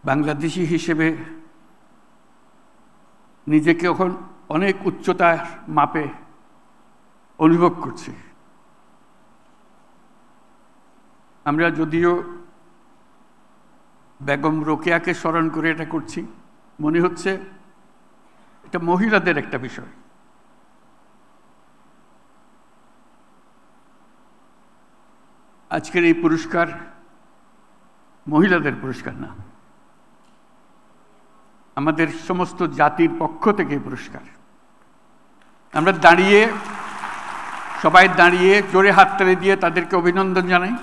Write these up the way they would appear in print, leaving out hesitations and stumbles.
বাংলাদেশি হিসেবে নিজেকে এখন অনেক উচ্চতার মাপে অনুভব করছি। আমরা যদিও বেগম রোকেয়াকে স্মরণ করে এটা করছি, মনে হচ্ছে এটা মহিলাদের একটা বিষয়। আজকের এই পুরস্কার মহিলাদের পুরস্কার না, আমাদের সমস্ত জাতির পক্ষ থেকে পুরস্কার। আমরা সবাই দাঁড়িয়ে জোরে হাততালি দিয়ে তাদেরকে অভিনন্দন জানাই।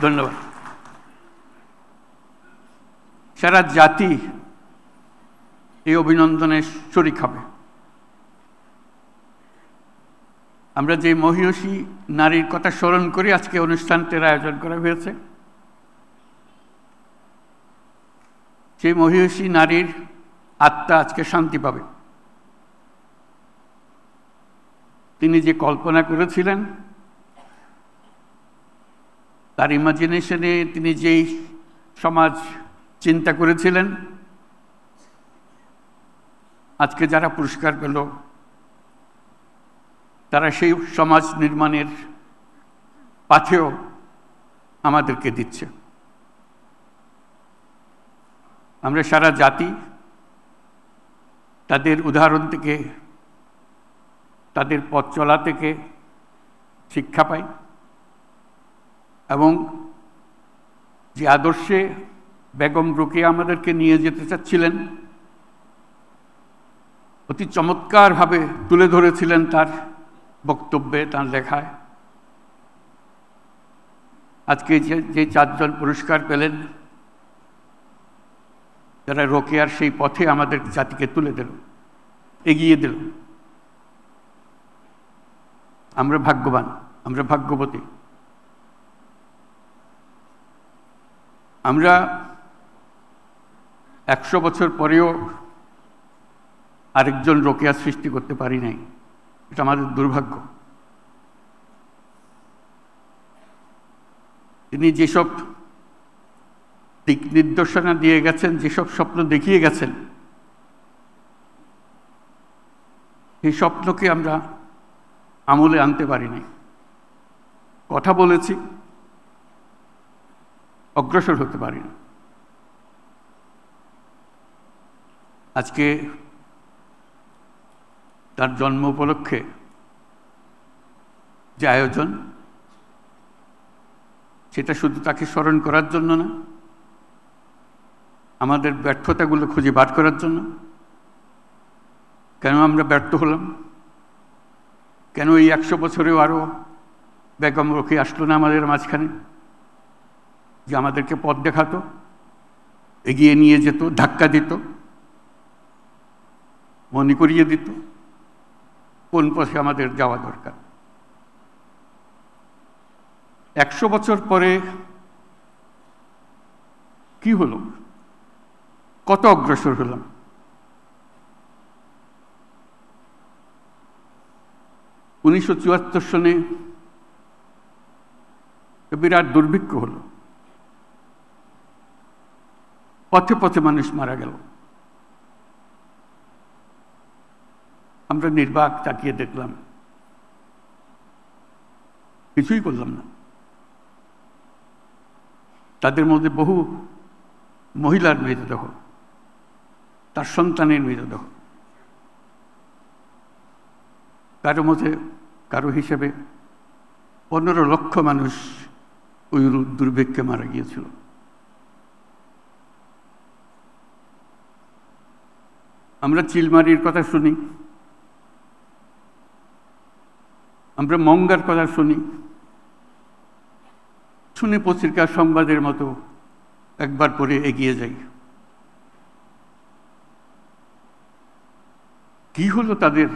ধন্যবাদ। সারা জাতি এই অভিনন্দনে শরীক হবে। আমরা যে মহিয়সী নারীর কথা স্মরণ করে আজকে অনুষ্ঠানটির আয়োজন করা হয়েছে, সেই মহিয়সী নারীর আত্মা আজকে শান্তি পাবে। তিনি যে কল্পনা করেছিলেন, তার ইমাজিনেশনে তিনি যেই সমাজ চিন্তা করেছিলেন, আজকে যারা পুরস্কার পেল তারা সেই সমাজ নির্মাণের পাথেও আমাদেরকে দিচ্ছে। আমরা সারা জাতি তাদের উদাহরণ থেকে, তাদের পথ চলা থেকে শিক্ষা পাই, এবং যে আদর্শে বেগম রোকেয়া আমাদেরকে নিয়ে যেতে চাচ্ছিলেন, অতি চমৎকারভাবে তুলে ধরেছিলেন তার বক্তব্যে, তার লেখায়। আজকে যে চারজন পুরস্কার পেলেন, যারা রোকেয়ার সেই পথে আমাদের জাতিকে তুলে দিল, এগিয়ে দিল। আমরা ভাগ্যবান, আমরা ভাগ্যবতী। আমরা 100 বছর পরেও আরেকজন রোকেয়া সৃষ্টি করতে পারি নাই, এটা আমাদের দুর্ভাগ্য। তিনি যেসব দিক নির্দেশনা দিয়ে গেছেন, যেসব স্বপ্ন দেখিয়ে গেছেন, সেই স্বপ্নকে আমরা আমলে আনতে পারি নাই। কথা বলেছি, অগ্রসর হতে পারি না। আজকে তার জন্ম উপলক্ষে যে আয়োজন, সেটা শুধু তাকে স্মরণ করার জন্য না, আমাদের ব্যর্থতাগুলো খুঁজে বার করার জন্য। কেন আমরা ব্যর্থ হলাম? কেন এই 100 বছরেও আরও বেগম রোকেয়া আসলো না আমাদের মাঝখানে, যে আমাদেরকে পথ দেখাতো, এগিয়ে নিয়ে যেত, ধাক্কা দিত, মনে করিয়ে দিত কোন পথে আমাদের যাওয়া দরকার। 100 বছর পরে কি হলো? কত অগ্রসর হলাম? '74 সনে বিরাট দুর্ভিক্ষ হলো, পথে পথে মানুষ মারা গেল। আমরা নির্বাক তাকিয়ে দেখলাম, কিছুই করলাম না। তাদের মধ্যে বহু মহিলার মৃতদেহ, তার সন্তানের মৃতদেহ। কারো হিসেবে 15 লক্ষ মানুষ ওই দুর্ভিক্ষে মারা গিয়েছিল। আমরা চিলমারির কথা শুনি, আমরা মঙ্গার কথা শুনি, শুনে পত্রিকার সংবাদের মতো একবার পরে এগিয়ে যাই। কি হলো তাদের,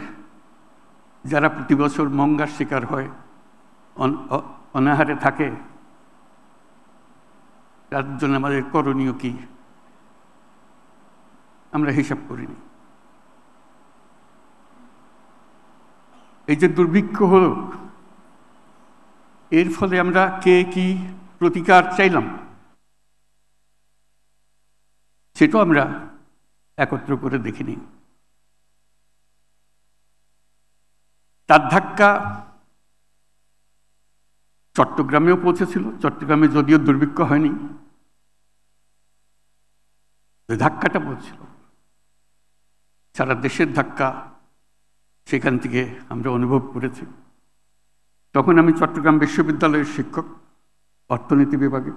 যারা প্রতি বছর মঙ্গার শিকার হয়, অনাহারে থাকে? তার জন্য আমাদের করণীয় কি? আমরা হিসাব করিনি। এই যে দুর্ভিক্ষ হলো, এর ফলে আমরা কে কি প্রতিকার চাইলাম সেটাও আমরা একত্র করে দেখিনি। তার ধাক্কা চট্টগ্রামেও পৌঁছেছিল। চট্টগ্রামে যদিও দুর্ভিক্ষ হয়নি, ধাক্কাটা পৌঁছেছিল। সারা দেশের ধাক্কা সেখান থেকে আমরা অনুভব করেছি। তখন আমি চট্টগ্রাম বিশ্ববিদ্যালয়ের শিক্ষক, অর্থনীতি বিভাগে।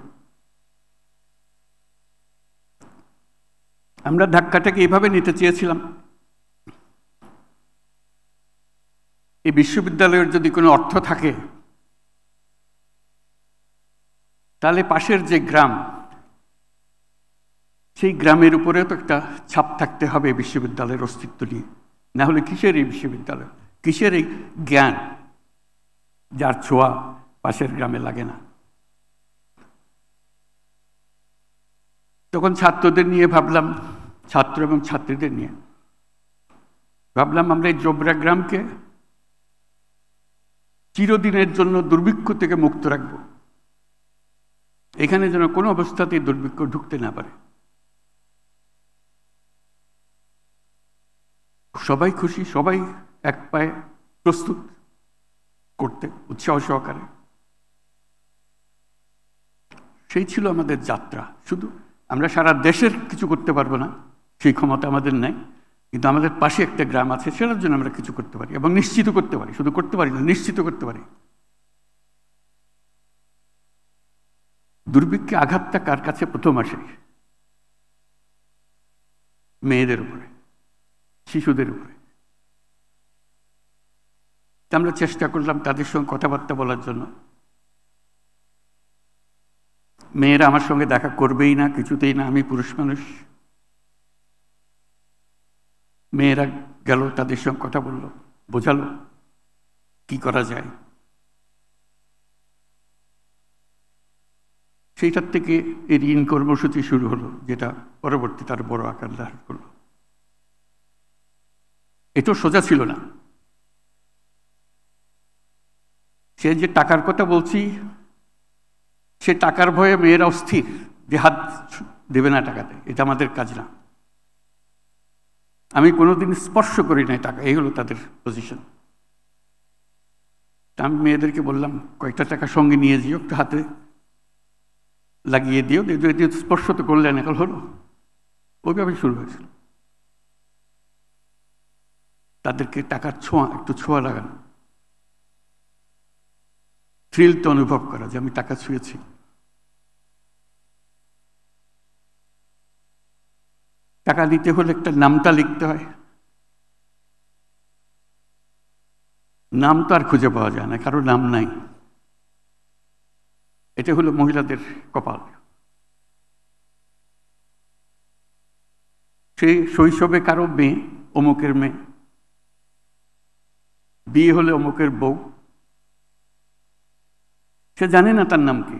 আমরা ধাক্কাটাকে এভাবে নিতে চেয়েছিলাম, এই বিশ্ববিদ্যালয়ের যদি কোনো অর্থ থাকে তাহলে পাশের যে গ্রাম, সেই গ্রামের উপরেও তো একটা ছাপ থাকতে হবে বিশ্ববিদ্যালয়ের অস্তিত্ব নিয়ে। না হলে কিসের এই বিশ্ববিদ্যালয়, কিসের এই জ্ঞান যার ছোঁয়া পাশের গ্রামে লাগে না। তখন ছাত্রদের নিয়ে ভাবলাম, ছাত্র এবং ছাত্রীদের নিয়ে ভাবলাম, আমরা এই জোবরা গ্রামকে চিরদিনের জন্য দুর্ভিক্ষ থেকে মুক্ত রাখব। এখানে যেন কোনো অবস্থাতেই দুর্ভিক্ষ ঢুকতে না পারে। সবাই খুশি, সবাই এক পায়ে প্রস্তুত করতে উৎসাহ সহকারে। সেই ছিল আমাদের যাত্রা। শুধু আমরা সারা দেশের কিছু করতে পারবো না, সেই ক্ষমতা আমাদের নেই, কিন্তু আমাদের পাশে একটা গ্রাম আছে, সেটার জন্য আমরা কিছু করতে পারি এবং নিশ্চিত করতে পারি। শুধু করতে পারি না, নিশ্চিত করতে পারি। দুর্ভিক্ষে আঘাতটা কার কাছে প্রথম আসে? মেয়েদের উপরে, শিশুদের উপরে। আমরা চেষ্টা করলাম তাদের সঙ্গে কথাবার্তা বলার জন্য। মেয়েরা আমার সঙ্গে দেখা করবেই না, কিছুতেই না, আমি পুরুষ মানুষ। মেয়েরা গেল, তাদের সঙ্গে কথা বলল, বোঝালো কি করা যায়। সেইটার থেকে এই ঋণ কর্মসূচি শুরু হলো, যেটা পরবর্তী তার বড় আকার ধারণ করলো। এটাও সোজা ছিল না। সে যে টাকার কথা বলছি, সে টাকার ভয়ে মেয়েরা অস্থির যে হাত দেবে না টাকাতে, এটা আমাদের কাজ না। আমি কোনোদিন স্পর্শ করি নাই টাকা, এই হলো তাদের পজিশন। তা আমি মেয়েদেরকে বললাম, কয়েকটা টাকা সঙ্গে নিয়ে যেও, একটু হাতে লাগিয়ে দিও, স্পর্শ তো করলেন, এখন হলো। ওইভাবে শুরু হয়েছিল। তাদেরকে টাকার ছোঁয়া, একটু ছোঁয়া লাগানো, থ্রিল তো অনুভব করা যে আমি টাকা ছুঁয়েছি। টাকা দিতে হলে একটা নামটা লিখতে হয়। নাম তো আর খুঁজে পাওয়া যায় না, কারো নাম নাই। এটা হলো মহিলাদের কপাল। সেই শৈশবে কারো মেয়ে, অমুকের মেয়ে, বিয়ে হলে অমুকের বউ, সে জানে না তার নাম কি।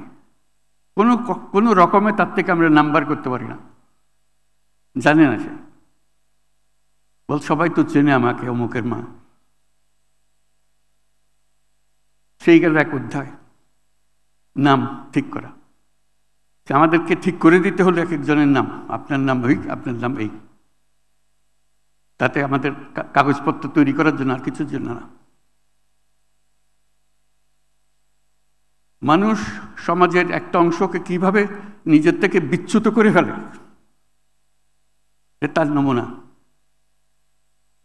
কোনো রকমে তার থেকে আমরা নাম্বার করতে পারি না, জানে না সে। বল সবাই তো চেনে আমাকে, অমুকের মা। সেই গেল এক অধ্যায়, নাম ঠিক করা। আমাদেরকে ঠিক করে দিতে হলো এক একজনের নাম, আপনার নাম ওই, আপনার নাম এই। তাতে আমাদের কাগজপত্র তৈরি করার জন্য, আর কিছুর জন্য না। মানুষ সমাজের একটা অংশকে কিভাবে নিজের থেকে বিচ্যুত করে ফেলে, তার নমুনা।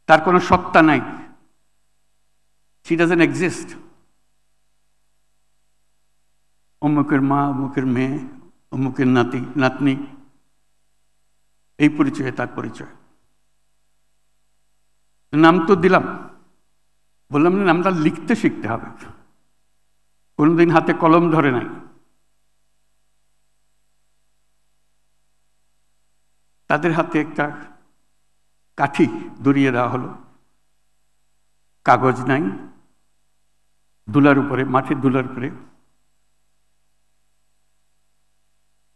তার কোনো সত্তা নাই, she doesn't exist। অমুকের মা, অমুকের মেয়ে, অমুকের নাতি নাতনি, এই পরিচয়ে তার পরিচয়। নাম তো দিলাম, বললাম না নামটা লিখতে শিখতে হবে। কোনোদিন হাতে কলম ধরে নাই। তাদের হাতে একটা কাঠি ধরিয়ে দেওয়া হলো, কাগজ নাই, দুলার উপরে, মাটির দুলার উপরে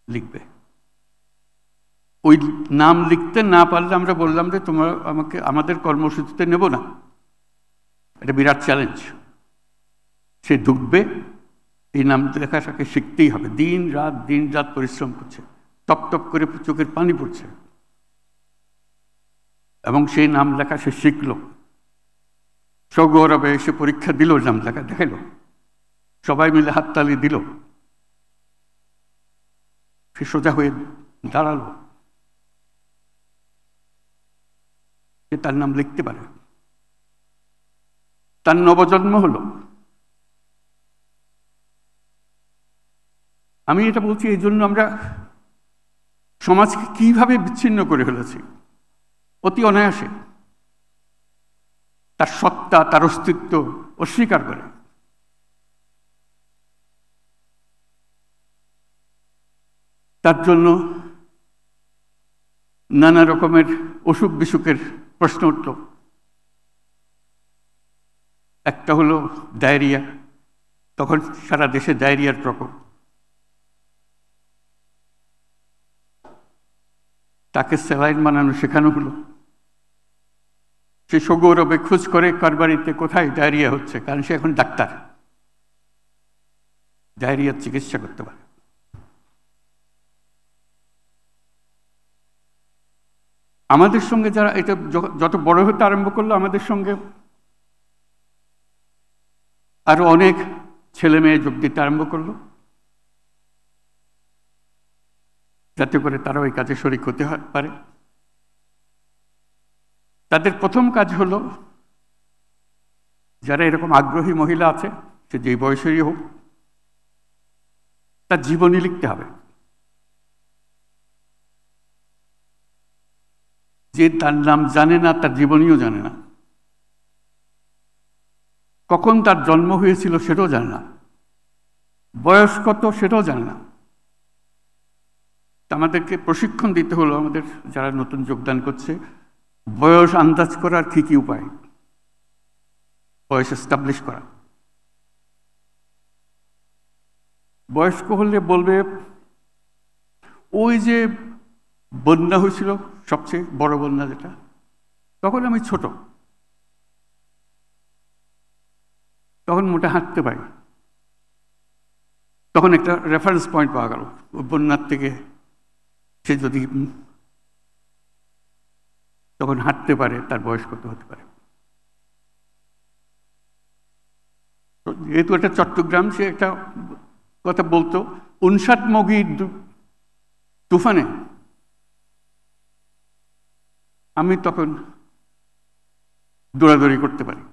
লিখবে। ওই নাম লিখতে না পারলে আমরা বললাম যে তোমরা আমাদের কর্মসূচিতে নেব না, একটা বিরাট চ্যালেঞ্জ। সে ঢুকবে, এই নাম লেখাটাকে শিখতেই হবে। দিন রাত পরিশ্রম করছে, টপ টপ করে চোখের পানি পড়ছে, এবং সেই নাম লেখা সে শিখল। সগৌরবে এসে পরীক্ষা দিল, নাম লেখা দেখাইল, সবাই মিলে হাততালি দিল। সে সোজা হয়ে দাঁড়ালো, সে তার নাম লিখতে পারে, তার নবজন্ম হলো। আমি এটা বলছি এই জন্য আমরা সমাজকে কিভাবে বিচ্ছিন্ন করে ফেলেছি অতি অনায়াসে, তার সত্তা, তার অস্তিত্ব অস্বীকার করে। তার জন্য নানা রকমের অসুখ বিসুখের প্রশ্ন উঠল। একটা হলো ডায়রিয়া, তখন সারা দেশে ডায়রিয়ার প্রকোপ। তাকে স্যালাইন বানানো শেখানো হলো। সে সগৌরবে খোঁজ করে কার বাড়িতে কোথায় ডায়রিয়া হচ্ছে, কারণ সে এখন ডাক্তার, ডায়রিয়ার চিকিৎসা করতে পারে। আমাদের সঙ্গে যারা এটা যত বড় হতে আরম্ভ করলো, আমাদের সঙ্গে আরো অনেক ছেলে মেয়ে যোগ দিতে আরম্ভ করলো, যাতে করে তারা ওই কাজে শরিক হতে পারে। তাদের প্রথম কাজ হলো, যারা এরকম আগ্রহী মহিলা আছে, সে যেই বয়সেরই হোক, তার জীবনী লিখতে হবে। যে তার নাম জানে না, তার জীবনীও জানে না, কখন তার জন্ম হয়েছিল সেটাও জানে না, বয়স কত সেটাও জানে না। আমাদেরকে প্রশিক্ষণ দিতে হলো, আমাদের যারা নতুন যোগদান করছে, বয়স আন্দাজ করার কি কি উপায়, বয়স এস্টাবলিশ করা। বয়স্ক হলে বলবে, ওই যে বন্যা হয়েছিল, সবচেয়ে বড় বন্যা যেটা, তখন আমি ছোট, তখন মোটা হাঁটতে পারি, তখন একটা রেফারেন্স পয়েন্ট পাওয়া গেল। বন্যার থেকে সে যদি তখন হাঁটতে পারে, তার বয়স কত হতে পারে। যেহেতু একটা চট্টগ্রাম, সে একটা কথা বলতো, 59 মগির তুফানে আমি তখন দৌড়াদৌড়ি করতে পারি।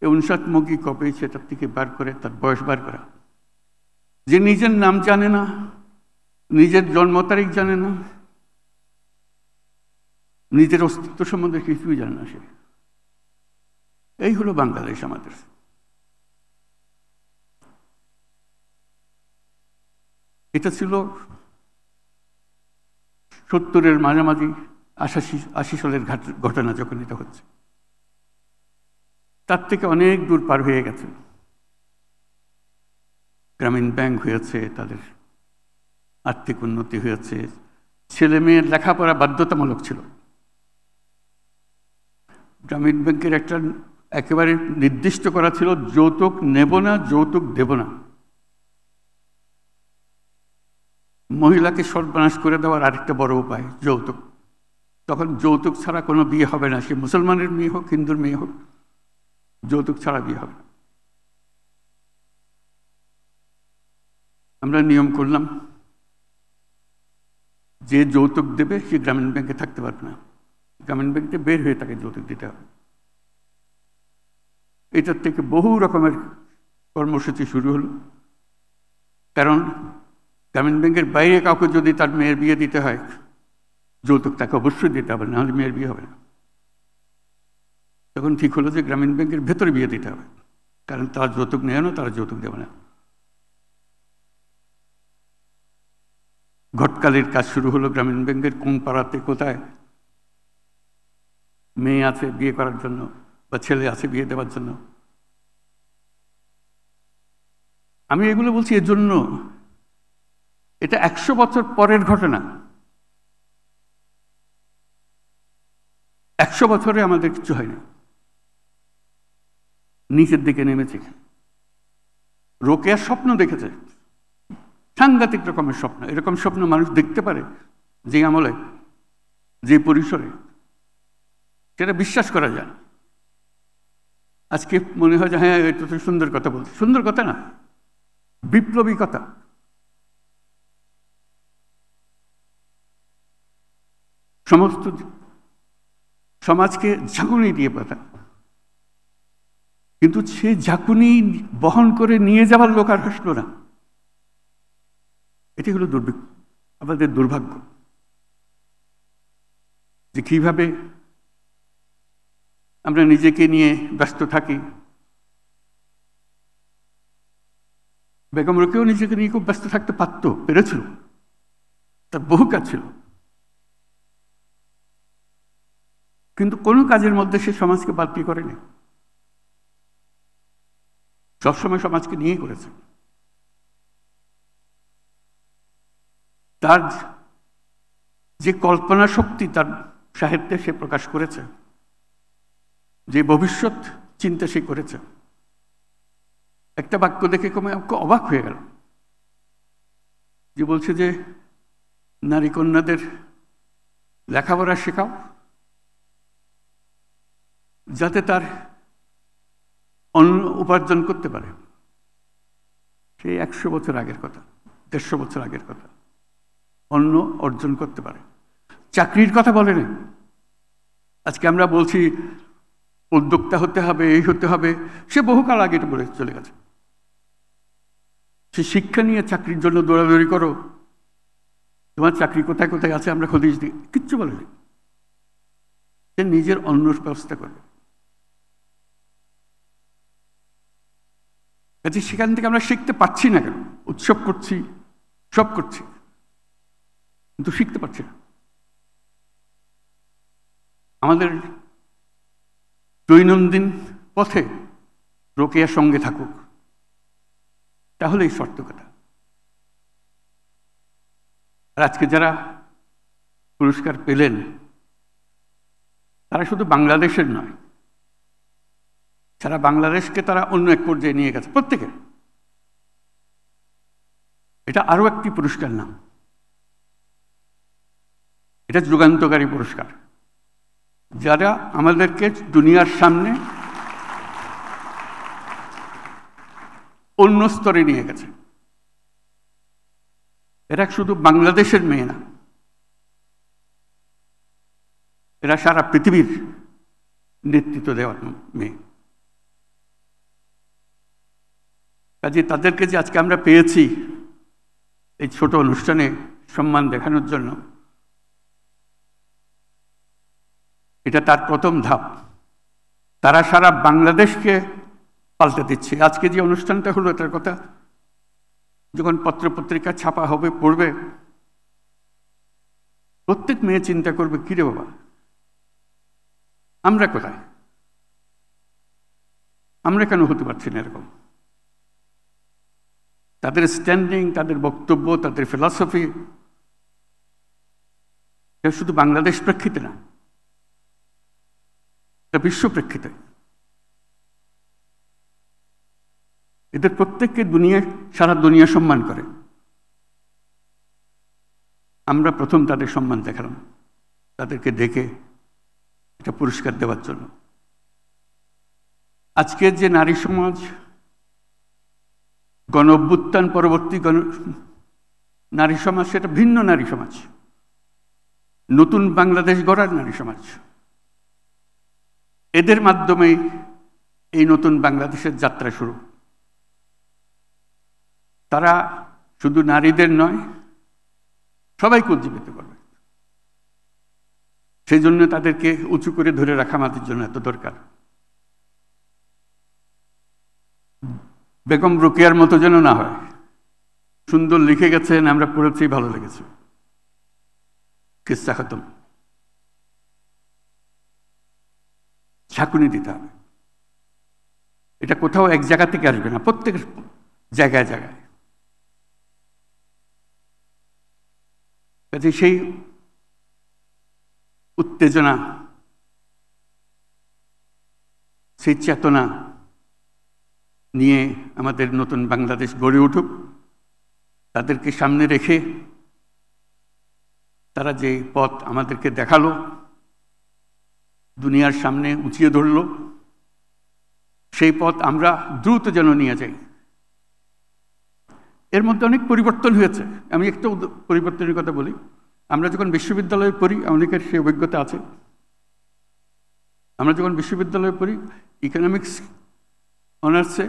59 মগি কবে, সেটার থেকে বার করে তার বয়স বার করা। যে নিজের নাম জানে না, নিজের জন্ম তারিখ জানে না, নিজের অস্তিত্ব সম্বন্ধে কিছুই জানে না, সে এই হলো বাংলাদেশ আমাদের। এটা ছিল 70-এর মাঝামাঝি, 80 সালের ঘটনা যখন এটা হচ্ছে। তার থেকে অনেক দূর পার হয়ে গেছে। গ্রামীণ ব্যাংক হয়েছে, তাদের আর্থিক উন্নতি হয়েছে, ছেলে মেয়ের লেখাপড়া বাধ্যতামূলক ছিল। গ্রামীণ ব্যাংকের একটা একেবারে নির্দিষ্ট করা ছিল, যৌতুক নেব না, যৌতুক দেব না। মহিলাকে সর্বনাশ করে দেওয়ার আরেকটা বড় উপায় যৌতুক। তখন যৌতুক ছাড়া কোনো বিয়ে হবে না, সে মুসলমানের মেয়ে হোক, হিন্দুর মেয়ে হোক, যৌতুক ছাড়া বিয়ে হবে না। আমরা নিয়ম করলাম, যে যৌতুক দেবে সে গ্রামীণ ব্যাংকে থাকতে পারবে না, গ্রামীণ ব্যাংকে বের হয়ে তাকে যৌতুক দিতে হবে। এটার থেকে বহু রকমের কর্মসূচি শুরু হলো। কারণ গ্রামীণ ব্যাংকের বাইরে কাউকে যদি তার মেয়ের বিয়ে দিতে হয়, যৌতুক তাকে অবশ্যই দিতে হবে, নাহলে মেয়ের বিয়ে হবে না। তখন ঠিক হলো যে গ্রামীণ ব্যাংকের ভেতরে বিয়ে দিতে হবে, কারণ তারা যৌতুক নেয় না, তারা যৌতুক দেবে না। ঘটকালির কাজ শুরু হলো গ্রামীণ ব্যাংকের, কোন পাড়াতে কোথায় মেয়ে আছে বিয়ে করার জন্য, বা ছেলে আছে বিয়ে দেওয়ার জন্য। আমি এগুলো বলছি এর জন্য, এটা 100 বছর পরের ঘটনা। 100 বছরে আমাদের কিছু হয়নি। নিচের দিকে নেমেছে। রোকেয়ার স্বপ্ন দেখেছে, সাংঘাতিক রকমের স্বপ্ন। এরকম স্বপ্ন মানুষ দেখতে পারে যে আমলে, যে পরিসরে, সেটা বিশ্বাস করা যায়। আজকে মনে হয় যে হ্যাঁ, এটা তো সুন্দর কথা বলছে। সুন্দর কথা না, বিপ্লবী কথা। সমস্ত সমাজকে ঝাঁকুনি দিয়ে পাঠা, কিন্তু সে ঝাঁকুনি বহন করে নিয়ে যাবার লোক আর আসলো না। এটি হলো আমাদের দুর্ভাগ্য, যে কিভাবে আমরা নিজেকে নিয়ে ব্যস্ত থাকি। বেগম রোকেয়াও নিজেকে নিয়ে খুব ব্যস্ত থাকতে পেরেছিল, তার বহু কাজ ছিল, কিন্তু কোনো কাজের মধ্যে সে সমাজকে বাদ দিয়ে করেনি। সবসময় সমাজকে নিয়েই করেছে। তার যে কল্পনা শক্তি তার সাহিত্যে সে প্রকাশ করেছে, যে ভবিষ্যৎ চিন্তা সে করেছে, একটা বাক্য দেখে অবাক হয়ে গেল, যে বলছে যে নারী কন্যাদের লেখাপড়া শেখাও যাতে তার অন্ন উপার্জন করতে পারে। সেই 100 বছর আগের কথা, 150 বছর আগের কথা। অন্ন অর্জন করতে পারে, চাকরির কথা বলেনি। আজকে আমরা বলছি উদ্যোক্তা হতে হবে, এই হতে হবে, সে বহুকাল আগে এটা বলে চলে গেছে। সে শিক্ষা নিয়ে চাকরির জন্য দৌড়াদৌড়ি করো, তোমার চাকরি কোথায় কোথায় আছে আমরা খোঁজ দিই, কিচ্ছু বলেনি। সে নিজের অন্ন ব্যবস্থা করবে। সেখান থেকে আমরা শিখতে পারছি না কেন? উৎসব করছি, সব করছি, কিন্তু শিখতে পারছি না। আমাদের দৈনন্দিন পথে রোকেয়ার সঙ্গে থাকুক, তাহলেই সার্থকতা। আর আজকে যারা পুরস্কার পেলেন তারা শুধু বাংলাদেশের নয়, সারা বাংলাদেশকে তারা অন্য এক পর্যায়ে নিয়ে গেছে প্রত্যেকে। এটা আরো একটি পুরস্কার নাম, এটা যুগান্তকারী পুরস্কার, যারা আমাদেরকে দুনিয়ার সামনে অন্য স্তরে নিয়ে গেছে। এরা শুধু বাংলাদেশের মেয়ে না, এরা সারা পৃথিবীর নেতৃত্ব দেওয়ার মেয়ে। কাজে তাদেরকে যে আজকে আমরা পেয়েছি এই ছোট অনুষ্ঠানে সম্মান দেখানোর জন্য, এটা তার প্রথম ধাপ। তারা সারা বাংলাদেশকে পাল্টে দিচ্ছে। আজকে যে অনুষ্ঠানটা হলো, এটার কথা যখন পত্রপত্রিকা ছাপা হবে, পড়বে, প্রত্যেক মেয়ে চিন্তা করবে, কিরে বাবা, আমরা কোথায়? আমরা কেন হতে পারছি না এরকম? তাদের স্ট্যান্ডিং, তাদের বক্তব্য, তাদের ফিলসফি, এটা শুধু বাংলাদেশ প্রেক্ষিতে না, এটা বিশ্ব প্রেক্ষিতে। এদের প্রত্যেককে সারা দুনিয়া সম্মান করে। আমরা প্রথম তাদের সম্মান দেখালাম, তাদেরকে ডেকে এটা পুরস্কার দেওয়ার জন্য। আজকের যে নারী সমাজ, গণ অভ্যুত্থান পরবর্তী নারী সমাজ, সেটা ভিন্ন নারী সমাজ, নতুন বাংলাদেশ গড়ার নারী সমাজ। এদের মাধ্যমেই এই নতুন বাংলাদেশের যাত্রা শুরু। তারা শুধু নারীদের নয়, সবাইকে উজ্জীবিত করবে। সেই জন্য তাদেরকে উঁচু করে ধরে রাখা আমাদের জন্য এত দরকার। বেগম রোকেয়ার মতো যেন না হয়। সুন্দর লিখে গেছেন, আমরা পড়েছি, ভালো লেগেছে, কিস্সা খতম। ঝাঁকুনি দিতে হবে। এটা কোথাও এক জায়গা থেকে আসবে না, প্রত্যেক জায়গায় জায়গায়। কাজে সেই উত্তেজনা, সেই চেতনা নিয়ে আমাদের নতুন বাংলাদেশ গড়ে উঠুক, তাদেরকে সামনে রেখে তারা যে পথ আমাদেরকে দেখালো, দুনিয়ার সামনে উঁচিয়ে ধরল, সেই পথ আমরা দ্রুত যেন নিয়ে যাই। এর মধ্যে অনেক পরিবর্তন হয়েছে। আমি একটা পরিবর্তনের কথা বলি। আমরা যখন বিশ্ববিদ্যালয়ে পড়ি, অনেকের সেই অভিজ্ঞতা আছে, আমরা যখন বিশ্ববিদ্যালয়ে পড়ি ইকোনমিক্স অনার্সে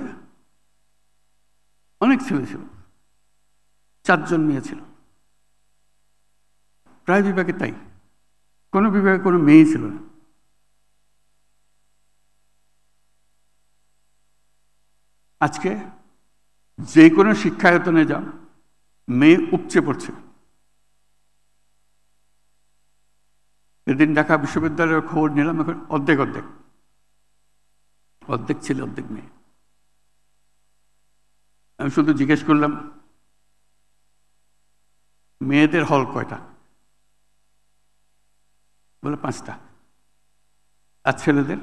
অনেক ছেলে ছিল, 4 জন মেয়ে ছিল, প্রায় বিভাগে তাই, কোনো বিভাগে কোনো মেয়ে ছিল না। আজকে যে কোনো শিক্ষায়তনে যাও, মেয়ে উপচে পড়ছে। এদিন ঢাকা বিশ্ববিদ্যালয়ের খবর নিলাম, এখন অর্ধেক ছেলে অর্ধেক মেয়ে। আমি শুধু জিজ্ঞেস করলাম, মেয়েদের হল কয়টা? বলে 5টা। আর ছেলেদের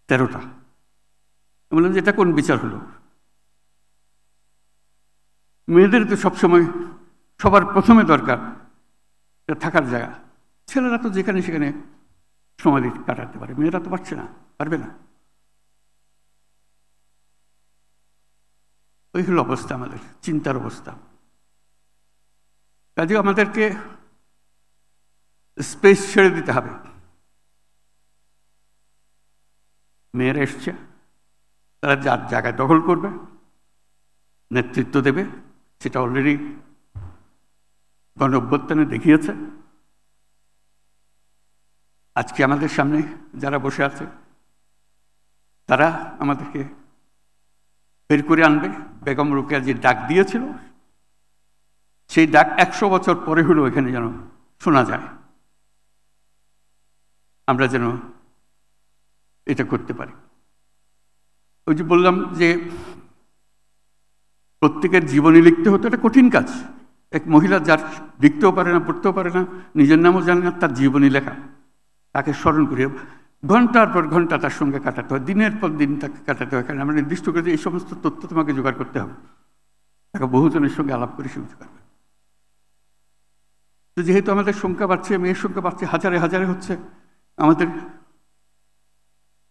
13টা। বললাম যে এটা কোন বিচার হলো? মেয়েদের তো সবসময় সবার প্রথমে দরকার থাকার জায়গা, ছেলেরা তো যেখানে সেখানে সময় কাটাতে পারে, মেয়েরা তো পারছে না, পারবে না। ওই হলো অবস্থা, আমাদের চিন্তার অবস্থা। কাজে আমাদেরকে স্পেস ছেড়ে দিতে হবে। মেয়েরা এসছে, তারা যার জায়গায় দখল করবে, নেতৃত্ব দেবে, সেটা অলরেডি গণ অভ্যুত্থানে দেখিয়েছে। আজকে আমাদের সামনে যারা বসে আছে তারা আমাদেরকে বের করে আনবে। বেগম রোকেয়া যে ডাক দিয়েছিল, সেই ডাক 100 বছর পরে হলেও এখানে যেন শোনা যায়, আমরা যেন এটা করতে পারি। ওই যে বললাম যে প্রত্যেকের জীবনী লিখতে হতো, এটা কঠিন কাজ। এক মহিলা যার লিখতেও পারে না, পড়তেও পারে না, নিজের নামও জানে না, তার জীবনী লেখা, তাকে স্মরণ করিয়ে ঘন্টার পর ঘন্টা তার সঙ্গে কাটাতে হয়, দিনের পর দিন তাকে কাটাতে হয়। কারণ আমরা নির্দিষ্ট করে এই সমস্ত তথ্য তোমাকে জোগাড় করতে হবে, তাকে বহুজনের সঙ্গে আলাপ করে শুনতে পারবে। তো যেহেতু আমাদের সংখ্যা বাড়ছে, মেয়ের সংখ্যা বাড়ছে, হাজারে হাজারে হচ্ছে, আমাদের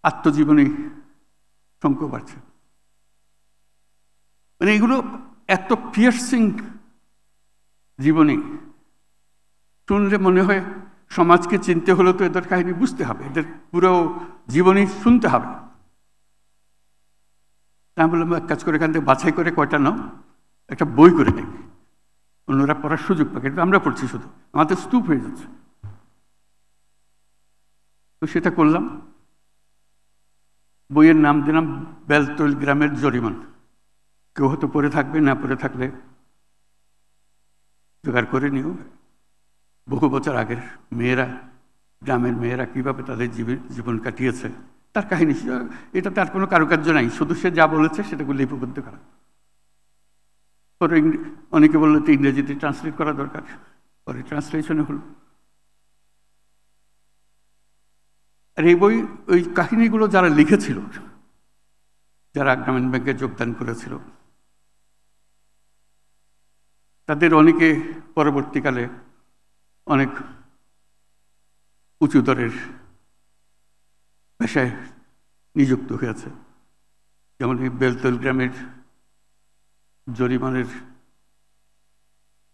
আত্মজীবনী সংখ্যা বাড়ছে। মানে এগুলো এত পিয়ার্সিং জীবনী, শুনলে মনে হয় সমাজকে চিনতে হলে তো এদের কাহিনী বুঝতে হবে, এদের পুরো জীবনী শুনতে হবে। তা বললাম এক কাজ করে এখান থেকে বাছাই করে কয়টা নাও, একটা বই করে নেই, অন্যরা পড়ার সুযোগ পায়, কিন্তু আমরা পড়ছি শুধু, আমাদের স্তূপ হয়ে যাচ্ছে। তো সেটা করলাম। বইয়ের নাম দিলাম বেলতল গ্রামের জরিমান। কেউ হয়তো পড়ে থাকবে, না পড়ে থাকলে জোগাড় করে নিও। বহু বছর আগের মেয়েরা, গ্রামের মেয়েরা কীভাবে তাদের জীবন কাটিয়েছে তার কাহিনী। এটা তার কোনো কারুকার্য নাই, শুধু সে যা বলেছে সেটাকে লিপিবদ্ধ করা। পরে অনেকে বললো তো ইংরেজিতে ট্রান্সলেট করা দরকার, পরে ট্রান্সলেশনে হলো। আর এই বই, ওই কাহিনীগুলো যারা লিখেছিল, যারা গ্রামীণ ব্যাংকে যোগদান করেছিল, তাদের অনেকে পরবর্তীকালে অনেক উঁচু দরের পেশায় নিযুক্ত হয়েছে। যেমন এই বেলতল গ্রামের জরিমানের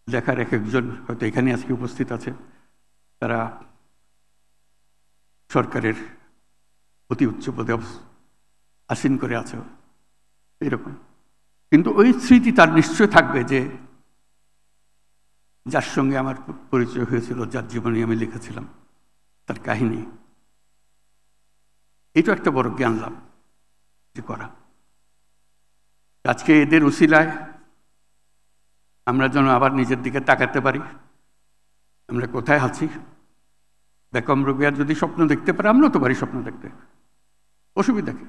লেখার এক একজন হয়তো এখানে আজকে উপস্থিত আছে, তারা সরকারের অতি উচ্চ পদে আসীন করে আছে এরকম। কিন্তু ওই স্মৃতি তার নিশ্চয় থাকবে যে যার সঙ্গে আমার পরিচয় হয়েছিল, যার জীবনে আমি লিখেছিলাম, তার কাহিনী। এটা একটা বড় জ্ঞান লাভ যে করা। আজকে এদের উসিলায় আমরা যেন আবার নিজের দিকে তাকাতে পারি, আমরা কোথায় আছি। বেগম রোকেয়া যদি স্বপ্ন দেখতে পারে, আমরাও তো পারি স্বপ্ন দেখতে, অসুবিধা কি?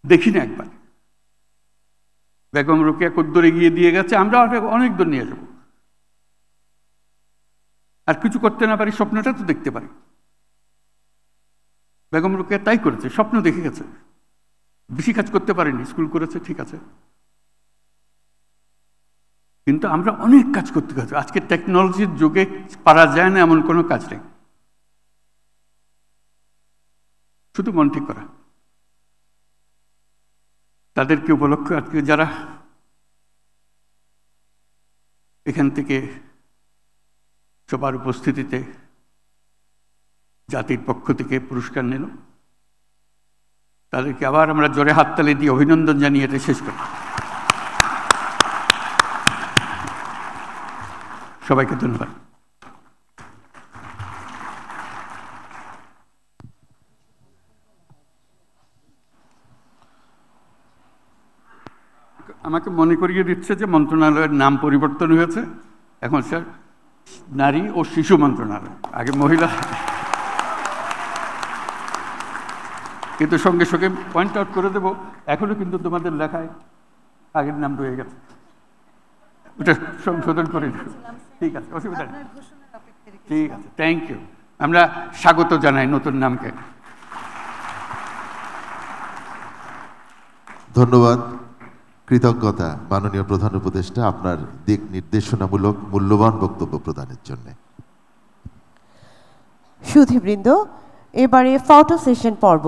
দেখি না একবার বেগম রোকেয়া কদ্দূর এগিয়ে দিয়ে গেছে, আমরা অনেক দূর নিয়ে যাব। আর কিছু করতে না পারি, স্বপ্নটা তো দেখতে পারি। বেগম রোকেয়া তাই করেছে, স্বপ্ন দেখে গেছে, বেশি কাজ করতে পারেনি, স্কুল করেছে ঠিক আছে, কিন্তু আমরা অনেক কাজ করতে গেছি। আজকে টেকনোলজির যুগে পারা যায় না এমন কোনো কাজ নেই, শুধু মন ঠিক করা। তাদেরকে উপলক্ষ আজকে যারা এখান থেকে সবার উপস্থিতিতে জাতির পক্ষ থেকে পুরস্কার নিল, তাদেরকে আবার আমরা জোরে হাততালি দিয়ে অভিনন্দন জানিয়ে এটা শেষ করি। সবাইকে ধন্যবাদ। আমাকে মনে করিয়ে দিচ্ছে যে মন্ত্রণালয়ের নাম পরিবর্তন হয়েছে, এখন স্যার নারী ও শিশু মন্ত্রণালয়, আগে মহিলা, কিন্তু সঙ্গে সঙ্গে পয়েন্ট আউট করে দেবো এখনো কিন্তু তোমাদের লেখায় আগের নাম রয়ে গেছে, ওটা সংশোধন করে দেবো। ঠিক আছে, অসুবিধা নেই, ঠিক আছে, থ্যাংক ইউ। আমরা স্বাগত জানাই নতুন নামকে। ধন্যবাদ, কৃতজ্ঞতা মাননীয় প্রধান উপদেষ্টা আপনার দিক নির্দেশনামূলক মূল্যবান বক্তব্য প্রদানের জন্য। সুধীবৃন্দ, এবারে ফটো সেশন পর্ব।